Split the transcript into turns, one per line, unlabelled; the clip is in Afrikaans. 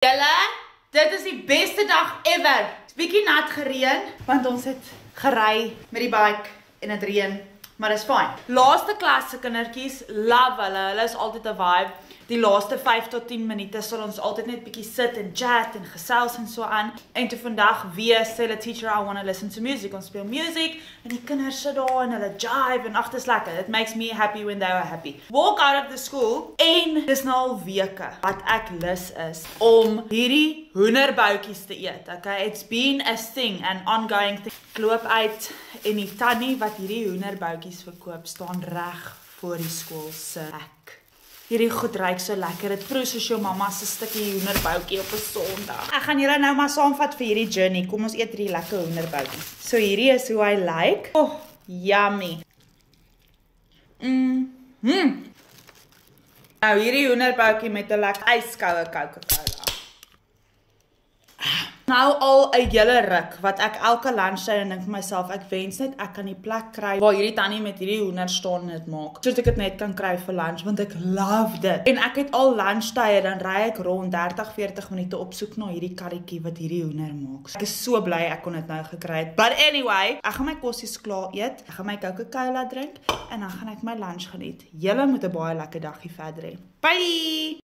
Julle, dit is die beste dag ever. Het is bietjie nat gereën, want ons het gery met die bike en het reën, maar is fine. Laaste klas se kindertjies, love hulle is altyd 'n vibe. Die laaste 5 tot 10 minute sal ons altyd net bietjie sit en chat en gesels en so aan. En toe vandag weer sê die teacher, I want to listen to music. Ons speel music en die kinders sit daar en hulle jive en ag, dis lekker. It makes me happy when they are happy. Walk out of the school en dis nou al weke wat ek lus is om hierdie hoenderboutjies te eet. Okay, it's been a thing, an ongoing thing. Ek loop uit en die tannie wat hierdie hoenderboutjies verkoop staan reg voor die skool se hek. Hierdie goed ruik so lekker. Dit proe soos jou mamma se stukkie hoenderboutjie op 'n Sondag. Ek gaan julle nou maar saamvat vir hierdie journey. Kom ons eet hierdie lekker hoenderboutjie. So hierdie is hoe hy lyk. Oh, yummy. Nou hierdie hoenderboutjie met 'n lekker yskoue Coca-Cola. Nou al 'n hele ruk wat ek elke lunchtyd en dink vir myself, ek wens net ek kan die plek kry waar hierdie tannie met hierdie hoender staan en dit maak, sodat ek dit net kan kry vir lunch, want ek love dit. En ek het al lunchtye, dan ry ek rond 30-40 minute op soek na hierdie karretjie wat hierdie hoender maak. Ek is so bly ek kon dit nou gekry het. But anyway, ek gaan my kossies klaar eet, ek gaan my Coca-Cola drink en dan gaan ek my lunch geniet. Julle moet 'n baie lekker dagie verder hê. Bye!